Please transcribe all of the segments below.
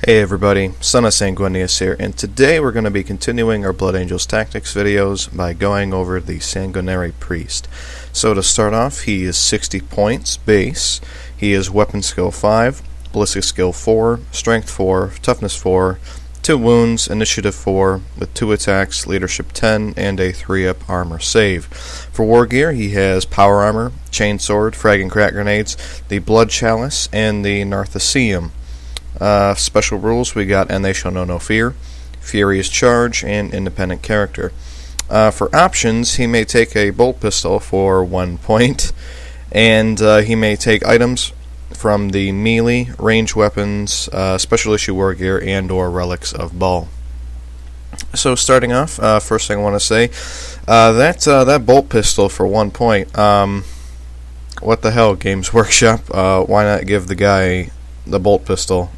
Hey everybody, Son of Sanguinius here, and today we're going to be continuing our Blood Angels Tactics videos by going over the Sanguinary Priest. So to start off, he is 60 points base. He is Weapon Skill 5, Ballistic Skill 4, Strength 4, Toughness 4, 2 wounds, Initiative 4, with 2 attacks, Leadership 10, and a 3-up armor save. For war gear, he has Power Armor, Chainsword, Frag and Crack Grenades, the Blood Chalice, and the Nartheseum. Special rules, we got And They Shall Know No Fear, Furious Charge, and Independent Character. For options, he may take a bolt pistol for 1 point, and he may take items from the melee, range weapons, special issue war gear, and or relics of Baal. So starting off, first thing I want to say, that bolt pistol for 1 point, what the hell, Games Workshop? Why not give the guy the bolt pistol?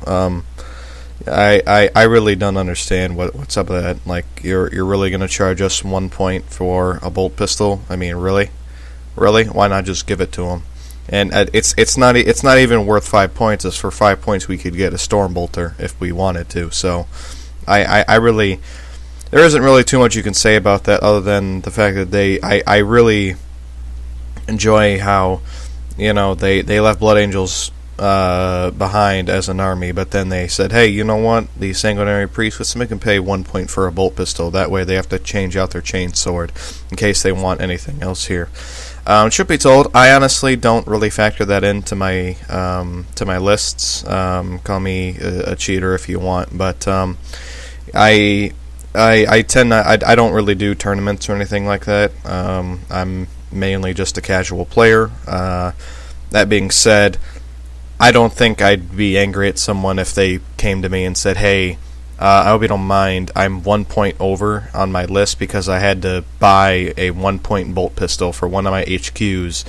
I really don't understand what's up with that. Like, you're really gonna charge us 1 point for a bolt pistol? I mean, really? Why not just give it to him? And it's not even worth 5 points. It's for 5 points we could get a storm bolter if we wanted to. So I really, there isn't really too much you can say about that other than the fact that I really enjoy how, you know, they left Blood Angels behind as an army, but then they said, hey, you know what, the Sanguinary Priest, let's make them pay 1 point for a bolt pistol. That way they have to change out their chain sword in case they want anything else here. Should be told, I honestly don't really factor that into my lists. Call me a cheater if you want, but I tend not, I don't really do tournaments or anything like that. I'm mainly just a casual player. That being said, I don't think I'd be angry at someone if they came to me and said, hey, I hope you don't mind, I'm 1 point over on my list because I had to buy a 1 point bolt pistol for one of my HQs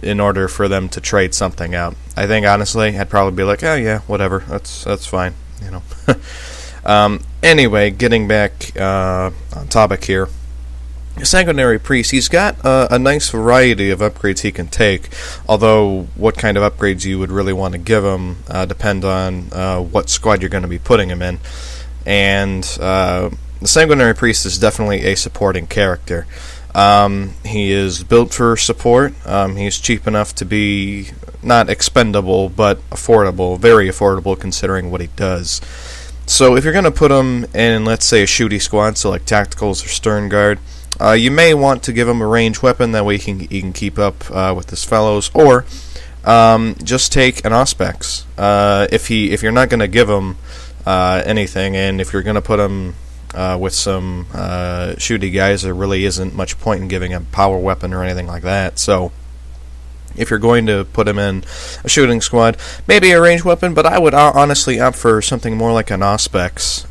in order for them to trade something out. I think, honestly, I'd probably be like, oh yeah, whatever, that's fine, you know. Anyway, getting back on topic here. Sanguinary Priest, he's got a nice variety of upgrades he can take, although what kind of upgrades you would really want to give him depend on what squad you're going to be putting him in. And the Sanguinary Priest is definitely a supporting character. He is built for support. He's cheap enough to be not expendable, but affordable, very affordable considering what he does. So if you're going to put him in, let's say, a shooty squad, so like Tacticals or Stern Guard, you may want to give him a ranged weapon, that way he can keep up with his fellows, or just take an Auspex. If you're not going to give him anything, and if you're going to put him with some shooty guys, there really isn't much point in giving him a power weapon or anything like that. So if you're going to put him in a shooting squad, maybe a ranged weapon, but I would honestly opt for something more like an Auspex.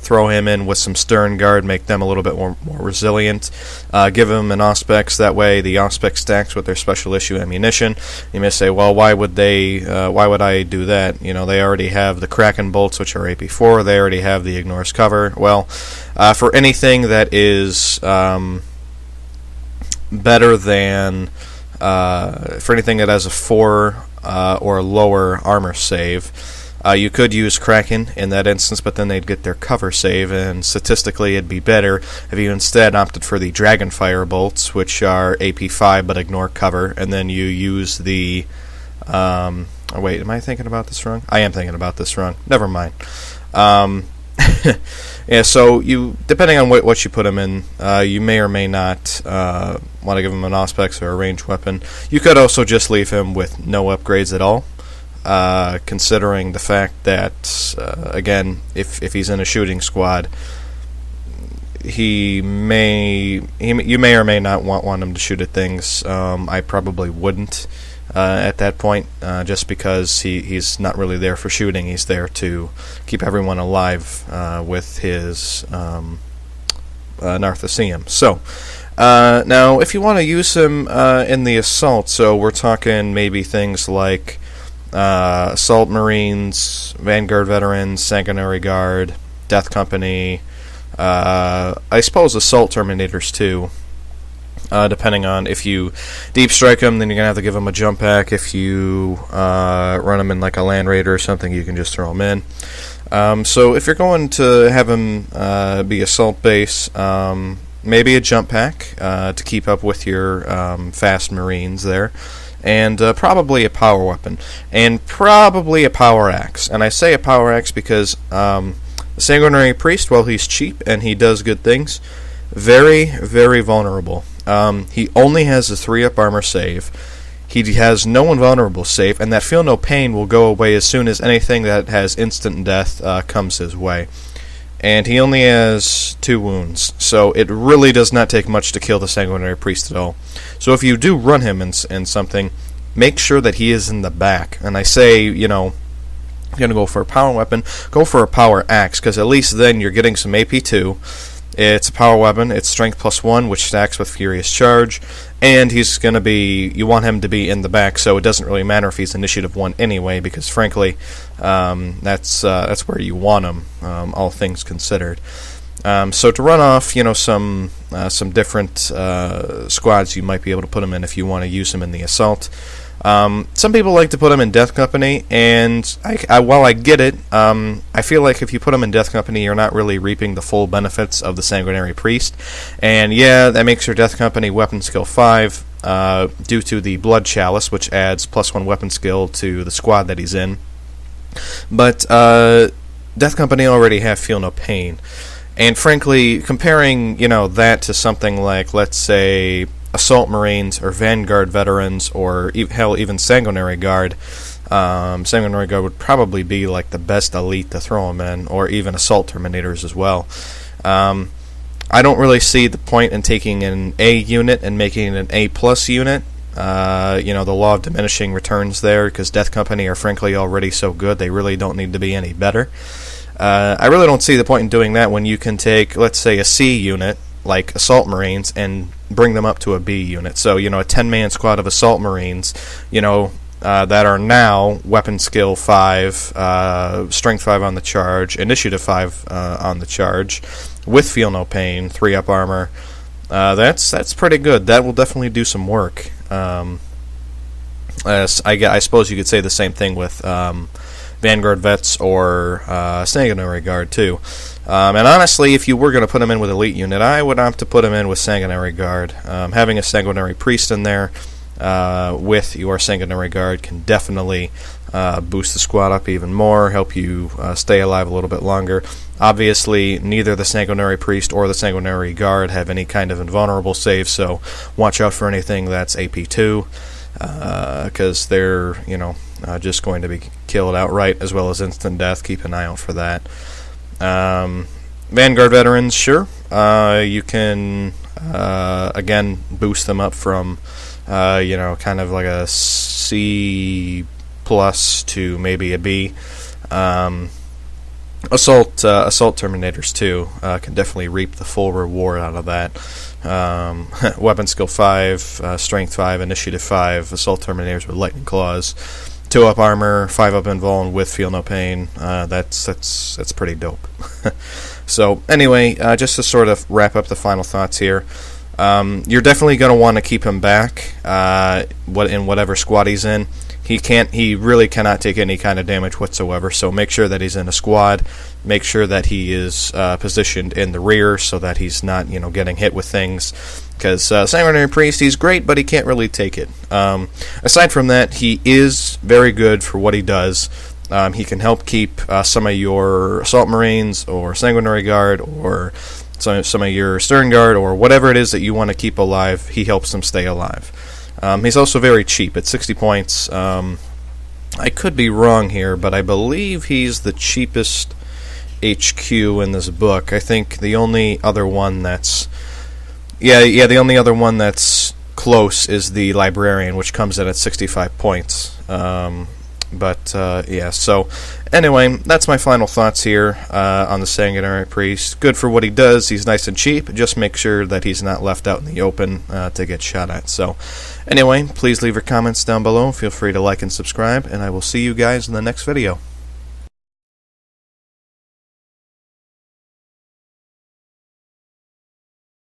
Throw him in with some Stern Guard, make them a little bit more resilient. Give him an Auspex, that way the Auspex stacks with their special issue ammunition. You may say, well, why would I do that? You know, they already have the Kraken bolts, which are AP4, they already have the Ignores cover. Well, for anything that is better than for anything that has a 4 or lower armor save, you could use Kraken in that instance, but then they'd get their cover save, and statistically it'd be better if you instead opted for the Dragonfire bolts, which are AP5 but ignore cover, and then you use the oh wait, am I thinking about this wrong? I am thinking about this wrong. Never mind. Yeah, so you, depending on what you put him in, you may or may not want to give him an Auspex or a ranged weapon. You could also just leave him with no upgrades at all, considering the fact that, again, if he's in a shooting squad, you may or may not want him to shoot at things. I probably wouldn't. At that point, just because he's not really there for shooting, he's there to keep everyone alive with his Nartheseum. So, now, if you want to use him in the assault, so we're talking maybe things like Assault Marines, Vanguard Veterans, Sanguinary Guard, Death Company, I suppose Assault Terminators too. Depending on if you deep strike him, then you're gonna have to give him a jump pack. If you run him in like a land raider or something, you can just throw him in. So if you're going to have him be assault base, maybe a jump pack to keep up with your fast marines there, and probably a power weapon, and probably a power axe. And I say a power axe because the Sanguinary Priest, while he's cheap and he does good things, very, very vulnerable. He only has a 3-up armor save. He has no invulnerable save, and that feel no pain will go away as soon as anything that has instant death comes his way. And he only has 2 wounds, so it really does not take much to kill the Sanguinary Priest at all. So if you do run him in something, make sure that he is in the back. And I say, you know, if you're going to go for a power weapon, go for a power axe, because at least then you're getting some AP2. It's a power weapon, it's strength +1, which stacks with Furious Charge, and he's going to be, you want him to be in the back, so it doesn't really matter if he's initiative 1 anyway, because frankly, that's where you want him, all things considered. So to run off, you know, some different squads you might be able to put him in if you want to use him in the assault. Some people like to put him in Death Company, and while I get it, I feel like if you put him in Death Company, you're not really reaping the full benefits of the Sanguinary Priest. And yeah, that makes your Death Company weapon skill 5 due to the Blood Chalice, which adds +1 weapon skill to the squad that he's in. But Death Company already have Feel No Pain. And frankly, comparing, you know, that to something like, let's say, Assault Marines or Vanguard Veterans or hell, even Sanguinary Guard. Sanguinary Guard would probably be like the best elite to throw them in, or even Assault Terminators as well. I don't really see the point in taking an A unit and making it an A+ unit. You know, the law of diminishing returns there, because Death Company are frankly already so good, they really don't need to be any better. I really don't see the point in doing that when you can take, let's say, a C unit, like Assault Marines, and bring them up to a B unit. So, you know, a 10-man squad of Assault Marines, you know, that are now Weapon Skill 5, Strength 5 on the charge, Initiative 5 on the charge, with Feel No Pain, 3-up armor. That's pretty good. That will definitely do some work. I suppose you could say the same thing with Vanguard Vets or Sanguinary Guard too. And honestly, if you were going to put him in with Elite Unit, I would opt to put him in with Sanguinary Guard. Having a Sanguinary Priest in there with your Sanguinary Guard can definitely boost the squad up even more, help you stay alive a little bit longer. Obviously, neither the Sanguinary Priest or the Sanguinary Guard have any kind of invulnerable save, so watch out for anything that's AP2, because they're, you know, just going to be killed outright, as well as instant death. Keep an eye out for that. Vanguard Veterans, sure. You can, again, boost them up from, you know, kind of like a C+ to maybe a B. Assault Terminators, too, can definitely reap the full reward out of that. Weapon Skill 5, Strength 5, Initiative 5, Assault Terminators with Lightning Claws. 2-up armor, 5-up invuln with Feel No Pain. That's pretty dope. So anyway, just to sort of wrap up the final thoughts here, you're definitely going to want to keep him back in whatever squad he's in. He really cannot take any kind of damage whatsoever, so make sure that he's in a squad. Make sure that he is positioned in the rear so that he's not, you know, getting hit with things. Because Sanguinary Priest, he's great, but he can't really take it. Aside from that, he is very good for what he does. He can help keep some of your Assault Marines or Sanguinary Guard or some of your Stern Guard or whatever it is that you want to keep alive. He helps them stay alive. He's also very cheap at 60 points. I could be wrong here, but I believe he's the cheapest HQ in this book. I think the only other one that's the only other one that's close is the Librarian, which comes in at 65 points. Yeah, so anyway, that's my final thoughts here on the Sanguinary Priest. Good for what he does. He's nice and cheap. Just make sure that he's not left out in the open to get shot at. So anyway, please leave your comments down below. Feel free to like and subscribe, and I will see you guys in the next video.